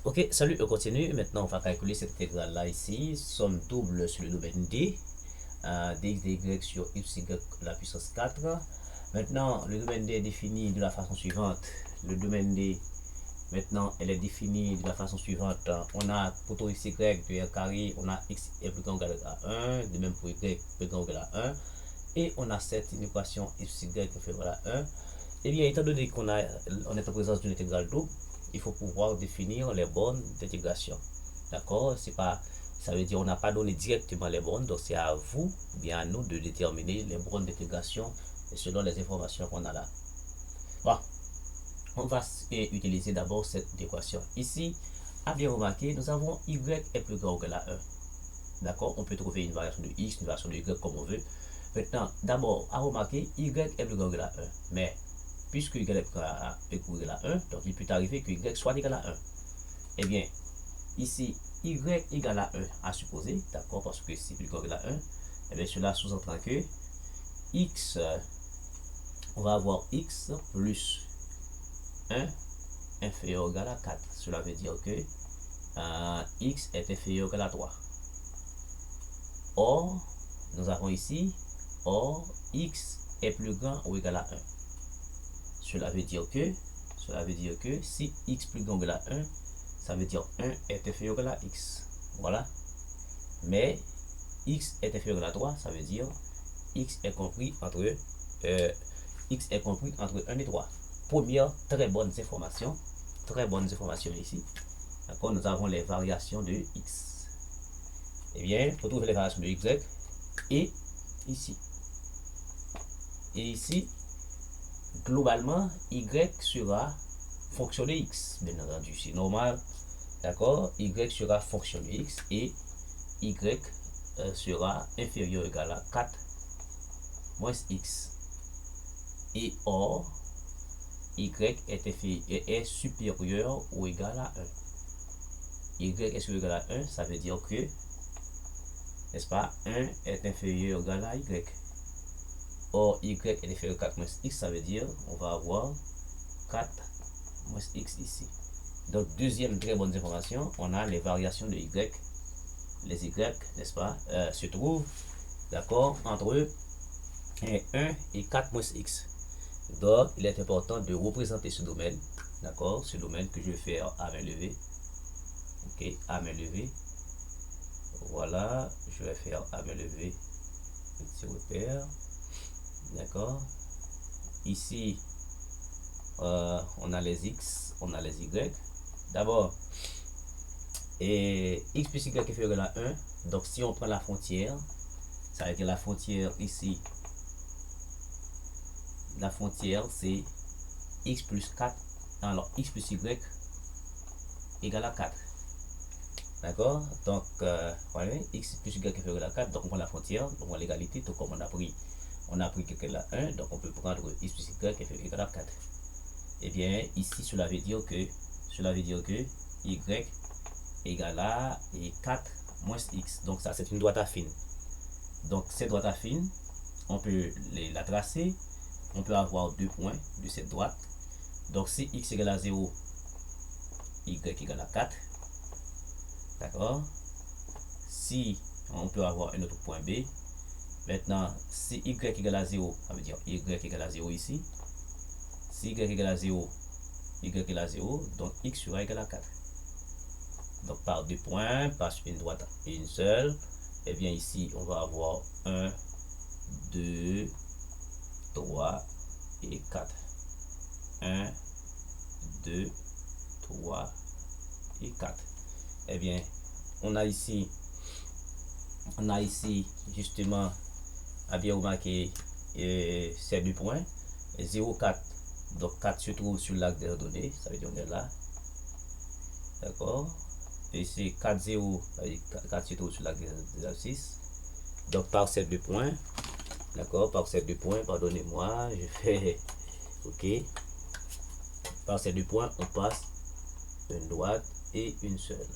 Ok, salut, on continue. Maintenant, on va calculer cette intégrale-là ici. Somme double sur le domaine D. Dx dy sur y la puissance 4. Maintenant, le domaine D est défini de la façon suivante. Le domaine D, maintenant, elle est définie de la façon suivante. On a pour tout x, y de r carré, on a x est plus grand ou égal à 1. De même pour y plus grand ou égal à 1. Et on a cette équation y inférieur à 1. Eh bien, étant donné qu'on est en présence d'une intégrale double, il faut pouvoir définir les bornes d'intégration. D'accord? C'est pas, ça veut dire qu'on n'a pas donné directement les bornes, donc c'est à vous, bien à nous, de déterminer les bornes d'intégration selon les informations qu'on a là. Bon, on va utiliser d'abord cette équation. Ici, à bien remarquer, nous avons y est plus grand que la 1. D'accord? On peut trouver une variation de x, une variation de y comme on veut. Maintenant, d'abord, à remarquer, y est plus grand que la 1. Mais puisque y est égal à 1, donc il peut arriver que y soit égal à 1. Eh bien, ici, y égal à 1 à supposer, d'accord, parce que c'est plus grand que la 1, eh bien, cela sous-entend que x, on va avoir x plus 1 inférieur ou égal à 4. Cela veut dire que x est inférieur ou égal à 3. Or, nous avons ici, x est plus grand ou égal à 1. Cela veut dire que si x plus grand que la 1, ça veut dire 1 est inférieur à x. Voilà. Mais x est inférieur à 3, ça veut dire x est compris entre x est compris entre 1 et 3. Première très bonne information ici. D'accord, nous avons les variations de x. Eh bien, pour trouver les variations de y, et ici. Et ici, globalement, y sera fonction de x, bien entendu, c'est normal. D'accord, y sera fonction de x et y sera inférieur ou égal à 4 moins x. Et or, y est supérieur ou égal à 1. Y est supérieur ou égal à 1, ça veut dire que, n'est-ce pas, 1 est inférieur ou égal à y. Or, y est inférieur à 4 moins x, ça veut dire, on va avoir 4 moins x ici. Donc, deuxième très bonne information, on a les variations de y. Les y, n'est-ce pas, se trouvent, d'accord, entre 1 et 4 moins x. Donc, il est important de représenter ce domaine, d'accord, ce domaine que je vais faire à main levée. Ok, à main levée. Voilà, je vais faire à main levée, petit repère, d'accord. Ici, on a les x, on a les y. D'abord, et x plus y est égal à 1. Donc, si on prend la frontière, ça veut dire la frontière ici, la frontière c'est x plus 4. Alors, x plus y égale à 4. D'accord? Donc, voilà, x plus y est égal à 4. Donc, on prend la frontière, donc on prend l'égalité. Donc, comme on a pris y égale à 1, donc on peut prendre x plus y égale à 4. Et bien, ici, cela veut dire que y égale à 4 moins x. Donc, ça, c'est une droite affine. Donc, cette droite affine, on peut la tracer. On peut avoir deux points de cette droite. Donc, si x égale à 0, y égale à 4. D'accord? Si on peut avoir un autre point B. Maintenant, si y égale à 0, ça veut dire y égale à 0 ici. Si y égale à 0, y égale à 0, donc x sera égal à 4. Donc, par deux points, par une droite et une seule, et bien ici, on va avoir 1, 2, 3 et 4. 1, 2, 3 et 4. Eh bien, on a ici justement à bien remarquer ces deux points 0, 4. Donc 4 se trouve sur l'axe des ordonnées, ça veut dire on est là. D'accord. Et ici 4, 0, 4 se trouve sur l'axe des abscisses. Donc par ces deux points, d'accord, par ces deux points, pardonnez-moi, je fais ok. Par ces deux points, on passe une droite et une seule.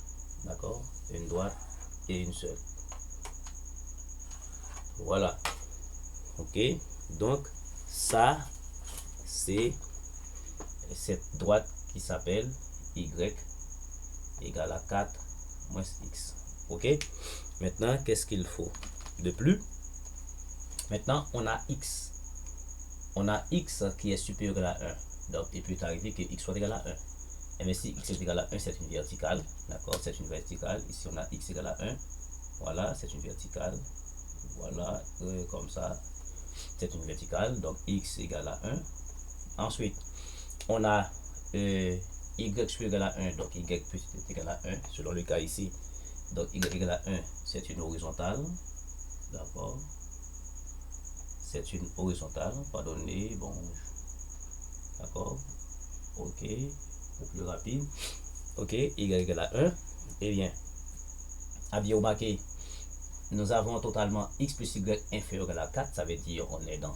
D'accord, une droite et une seule. Voilà. Ok. Donc, ça, c'est cette droite qui s'appelle Y. égale à 4 moins x. Ok? Maintenant, qu'est-ce qu'il faut de plus? Maintenant, on a x. On a x qui est supérieur à 1. Donc, il peut arriver que x soit égal à 1. Et bien, si x est égal à 1, c'est une verticale. D'accord? C'est une verticale. Ici, on a x égal à 1. Voilà, c'est une verticale. Voilà, comme ça. C'est une verticale. Donc, x égale à 1. Ensuite, on a y supérieur à 1. Donc, y peut être égal à 1. Selon le cas ici. Donc, y égale à 1, c'est une horizontale. D'accord? C'est une horizontale. Pardonnez. Bon. D'accord? Ok. Pour plus rapide. Ok. Y égale à 1. Eh bien, à bien remarquer, nous avons totalement x plus y inférieur à 4. Ça veut dire on est dans.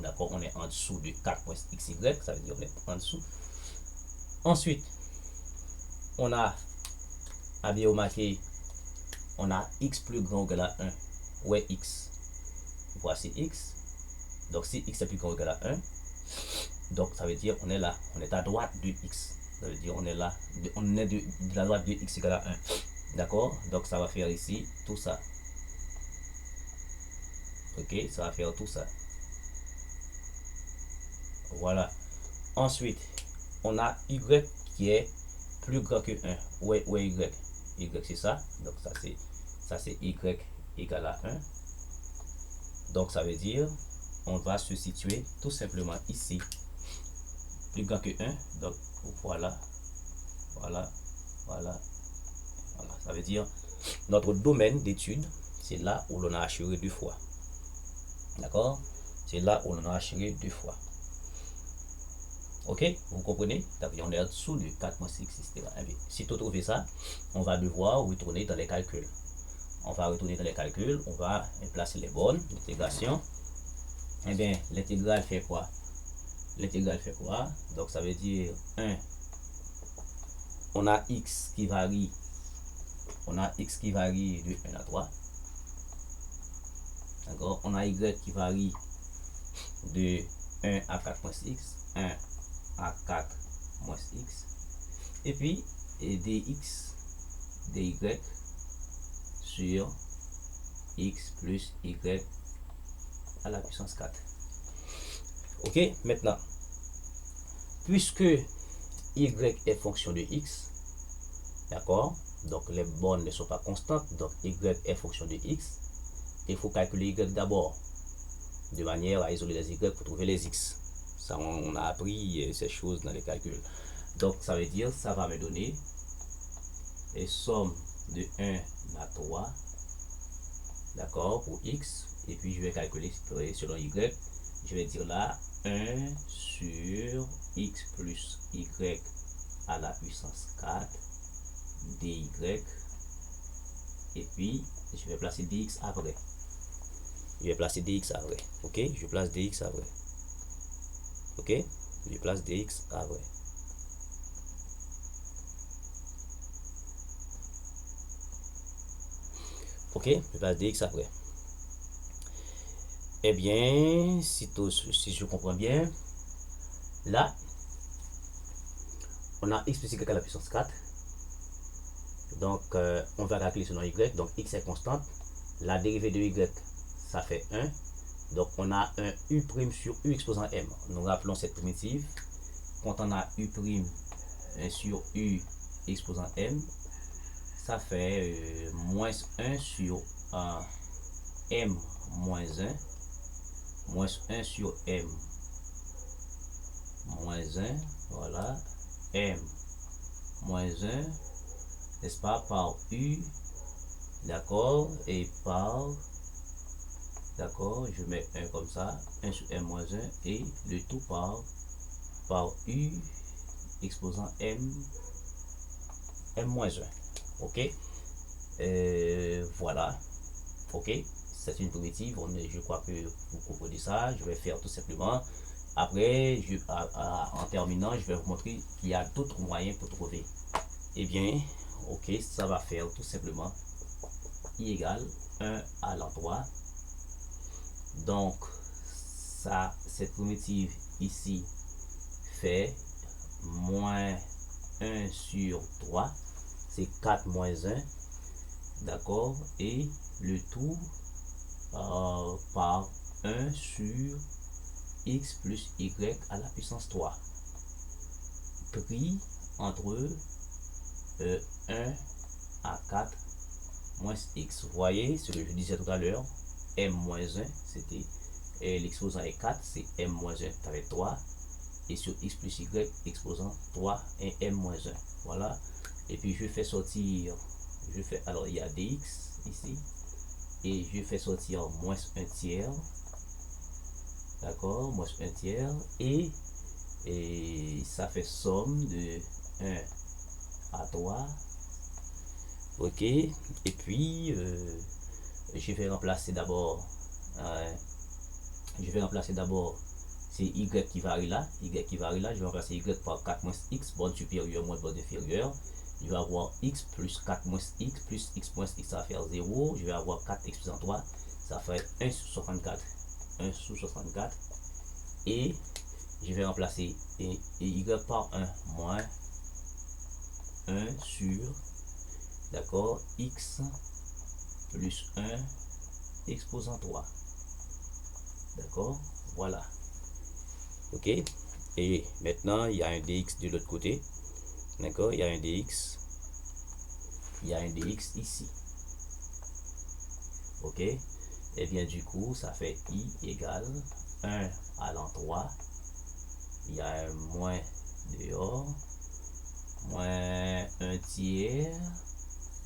D'accord? On est en dessous de 4 moins xy. Ça veut dire on est en dessous. Ensuite, on a à bien remarquer, on a x plus grand ou égal à 1. Où est x? Voici x. Donc si x est plus grand ou égal à 1, donc ça veut dire on est là, on est à droite de x. Ça veut dire on est là, on est de la droite de x égale à 1. D'accord? Donc ça va faire ici tout ça. Ok, ça va faire tout ça. Voilà. Ensuite, on a y qui est plus grand que 1. Où est y? Y c'est ça. Donc ça c'est y égale à 1. Donc ça veut dire on va se situer tout simplement ici. Plus grand que 1. Donc voilà. Voilà. Voilà. Voilà. Ça veut dire notre domaine d'étude, c'est là où l'on a assuré 2 fois. D'accord? C'est là où l'on a assuré 2 fois. Ok? Vous comprenez? On est en dessous de 4 moins 6, etc. Si tu trouves ça, on va devoir retourner dans les calculs. On va retourner dans les calculs, on va placer les bornes d'intégration. Eh bien, l'intégrale fait quoi? L'intégrale fait quoi? Donc ça veut dire 1. On a x qui varie. On a x qui varie de 1 à 3. D'accord? On a y qui varie de 1 à 4 moins x. 1 à 4 moins x. Et puis, dx, dy sur x plus y à la puissance 4. Ok? Maintenant, puisque y est fonction de x, d'accord? Donc les bornes ne sont pas constantes, donc y est fonction de x. Il faut calculer y d'abord, de manière à isoler les y pour trouver les x. Ça, on a appris ces choses dans les calculs. Donc ça veut dire, ça va me donner les sommes de 1 à 3, d'accord, pour x. Et puis je vais calculer selon y. Je vais dire là 1 sur x plus y à la puissance 4 dy. Et puis je vais placer dx après. Je vais placer dx après. Ok? Je place dx après. Ok? Je place dx après. Ok? Je place dx après. Eh bien, si je comprends bien, là, on a x plus y à la puissance 4. Donc, on va calculer selon y. Donc, x est constante. La dérivée de y, ça fait 1. Donc, on a un u' sur u exposant m. Nous rappelons cette primitive. Quand on a u' sur u exposant m, ça fait moins 1 sur m moins 1. Moins 1 sur m moins 1. Voilà. M moins 1. N'est-ce pas? Par u. D'accord? Et par. D'accord? Je mets 1 comme ça. 1 sur m moins 1. Et le tout par u exposant m moins 1. Ok? Voilà. Ok? C'est une primitive. Je crois que vous comprenez ça. Je vais faire tout simplement. Après, en terminant, je vais vous montrer qu'il y a d'autres moyens pour trouver. Eh bien, ok, ça va faire tout simplement i égale 1 à l'endroit. Donc, ça, cette primitive ici fait moins 1 sur 3. c'est 4 moins 1, d'accord, et le tout par 1 sur x plus y à la puissance 3, pris entre 1 à 4 moins x. Vous voyez ce que je disais tout à l'heure, m moins 1, c'était l'exposant est 4, c'est m moins 1, ça fait 3, et sur x plus y, exposant 3 et m moins 1. Voilà, et puis je fais sortir, alors il y a dx ici, et je fais sortir moins 1 tiers, d'accord, moins 1 tiers, et ça fait somme de 1 à 3, ok, et puis je vais remplacer d'abord c'est y qui varie là, je vais remplacer y par 4 moins x, borne supérieure moins borne inférieure, je vais avoir x plus 4 moins x plus x moins x, ça va faire 0, je vais avoir 4 x plus en 3, ça fait 1 sur 64, 1 sur 64, et je vais remplacer y par 1 moins 1 sur, d'accord, x plus 1 exposant 3, d'accord, voilà, ok, et maintenant il y a un dx de l'autre côté, d'accord, il y a un dx ici, ok, et bien du coup ça fait i égale 1 à l'an 3, il y a un moins dehors, moins 1 tiers,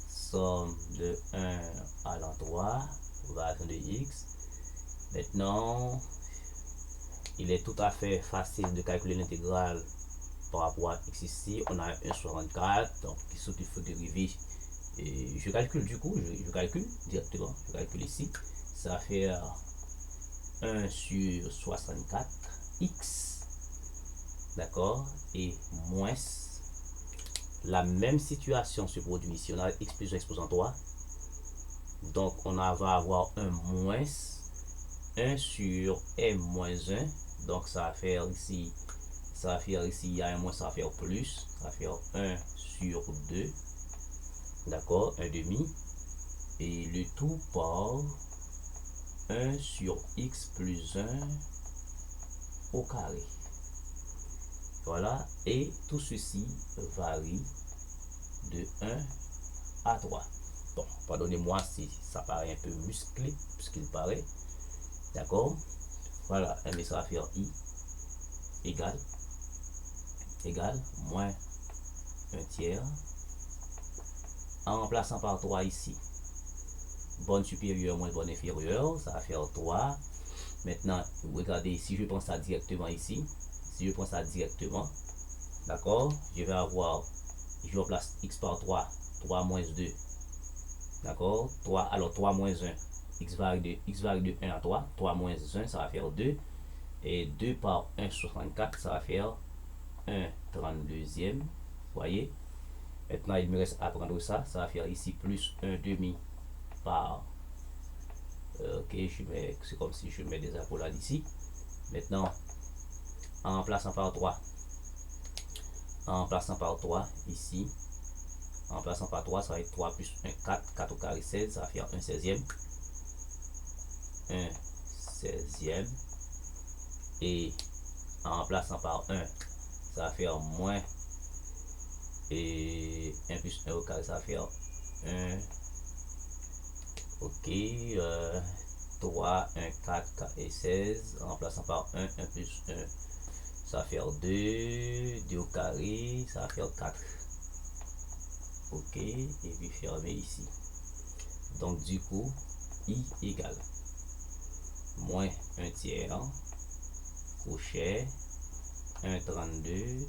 somme de 1 à l'an 3, variation de x. Maintenant, il est tout à fait facile de calculer l'intégrale par rapport à x ici. On a 1,64, donc il faut dériver. Et je calcule du coup, je calcule directement, je calcule ici. Ça va faire 1 sur 64 x, d'accord, et moins. La même situation se produit ici. On a x plus 1 exposant 3. Donc on va avoir un moins 1 sur m moins 1. Donc ça va faire ici, il y a un moins, ça va faire plus. Ça va faire 1 sur 2. D'accord, 1 demi. Et le tout par 1 sur x plus 1 au carré. Voilà, et tout ceci varie de 1 à 3. Bon, pardonnez-moi si ça paraît un peu musclé, puisqu'il paraît. D'accord, voilà, mais ça va faire i égale moins 1 tiers. En remplaçant par 3 ici, borne supérieure moins borne inférieure, ça va faire 3. Maintenant, regardez, si je prends ça directement ici, d'accord, je vais avoir, je remplace x par 3, 3 moins 2, d'accord, 3, alors 3 moins 1, x varie de 1 à 3, 3 moins 1, ça va faire 2, et 2 par 1 sur 64, ça va faire 1 32e, voyez. Maintenant, il me reste à prendre ça, ça va faire ici plus 1 demi par, ok, c'est comme si je mets des accolades ici. Maintenant, en remplaçant par 3 ici, en remplaçant par 3, ça va être 3 plus 1, 4, 4 au carré 16, ça va faire 1 16e, 1 16e, et en remplaçant par 1, ça va faire moins, et 1 plus 1 au carré, ça va faire 1, ok, 3, 1, 4, 4 et 16, en remplaçant par 1, 1 plus 1, ça va faire 2, 2 au carré, ça va faire 4. Ok, et puis fermer ici. Donc du coup, i égale moins 1 tiers, crochet, 1,32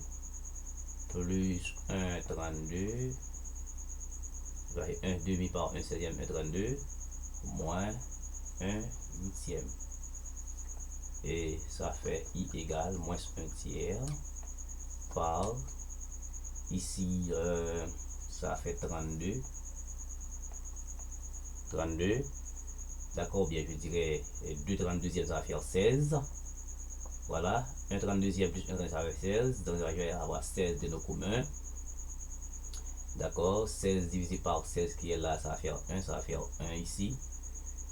plus 1,32, 1 demi par 1 16e, 1,32, moins 1 huitième. Et ça fait i égale moins 1 tiers par, ici, ça fait 32, d'accord, bien je dirais 2 32e, ça va faire 16, voilà, 1 32e plus 1 32e, ça va faire 16, donc je vais avoir 16 de nos communs, D'accord, 16 divisé par 16 qui est là, ça va faire 1, ça va faire 1 ici.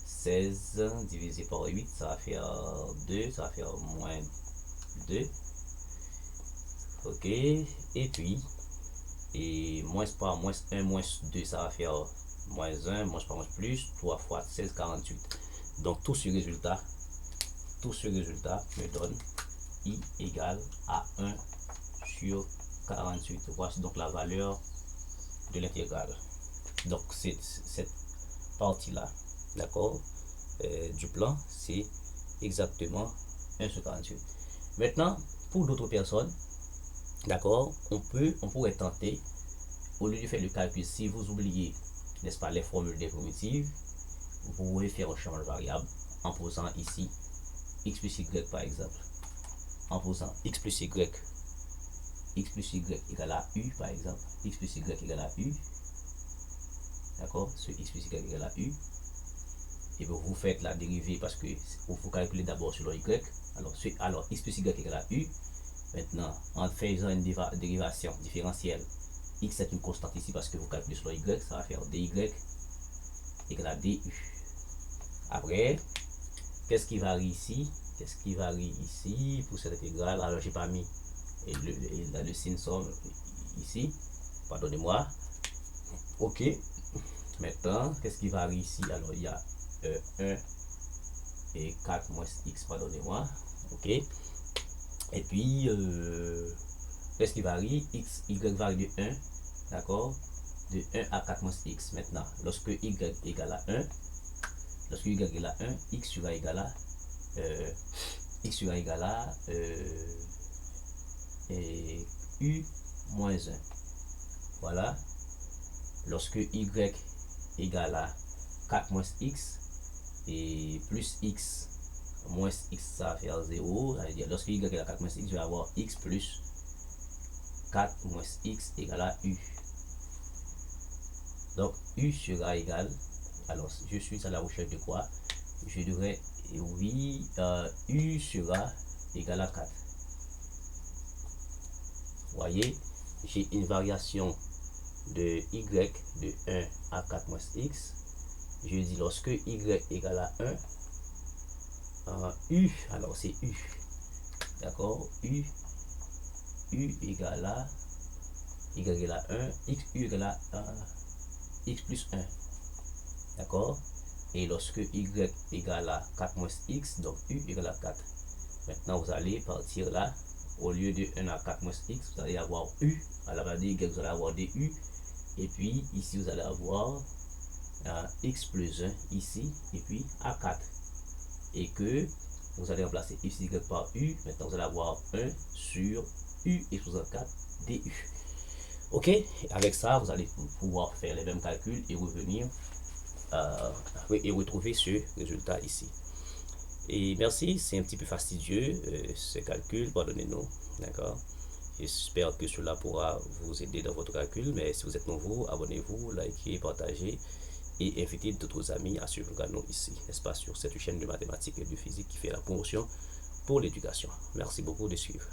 16 divisé par 8, ça va faire 2, ça va faire moins 2. Ok, et puis, et moins par moins 1, moins 2, ça va faire moins 1, moins par moins plus, 3 fois 16, 48. Donc tout ce résultat me donne I égale à 1 sur 48. Voici donc la valeur de l'intégrale. Donc c'est cette partie-là, d'accord, du plan, c'est exactement 1 sur 48. Maintenant, pour d'autres personnes, d'accord, on pourrait tenter, au lieu de faire le calcul, si vous oubliez, n'est-ce pas, les formules des primitives, vous pouvez faire un changement de variable en posant ici x plus y par exemple, en posant x plus y égale à u par exemple, x plus y égale à u, d'accord, ce x plus y égale à u, et vous faites la dérivée parce que vous calculez d'abord sur le y, alors x plus y égale à u. Maintenant, en faisant une dérivation différentielle, x est une constante ici parce que vous calculez sur le y, ça va faire dy égale à du. Après, qu'est-ce qui varie ici? Qu'est-ce qui varie ici pour cette intégrale? Alors, j'ai pas mis le signe somme ici. Pardonnez-moi. Ok. Maintenant, qu'est-ce qui varie ici? Alors, il y a 1 et 4 moins x. Pardonnez-moi. Ok. Et puis, qu'est-ce qui varie? X, y varie de 1. D'accord? De 1 à 4 moins x. Maintenant, lorsque y égale à 1, x sera égal à u moins 1. Voilà. Lorsque y égale à 4 moins x et plus x moins x, ça va faire 0. Ça veut dire, lorsque y égale à 4 moins x, je vais avoir x plus 4 moins x égale à u. Donc, u sera égal. Alors, je suis à la recherche de quoi? Je dirais, oui, u sera égal à 4. Vous voyez, j'ai une variation de y de 1 à 4 moins x. Je dis lorsque y égale à 1, u, alors c'est u. D'accord, u égale à y égale à 1, x, u égale à x plus 1. D'accord, et lorsque y égale à 4 moins x, donc u égale à 4. Maintenant, vous allez partir là, au lieu de 1 à 4 moins x, vous allez avoir u, à la place de y, vous allez avoir du, et puis ici, vous allez avoir x plus 1 ici, et puis à 4. Et que vous allez remplacer x, y par u, maintenant vous allez avoir 1 sur u exposant 4 du. Ok, avec ça, vous allez pouvoir faire les mêmes calculs et revenir et retrouver ce résultat ici. Et merci, c'est un petit peu fastidieux ces calculs, pardonnez-nous, d'accord. J'espère que cela pourra vous aider dans votre calcul, mais si vous êtes nouveau, abonnez-vous, likez, partagez et invitez d'autres amis à suivre le canal ici, n'est-ce pas, sur cette chaîne de mathématiques et de physique qui fait la promotion pour l'éducation. Merci beaucoup de suivre.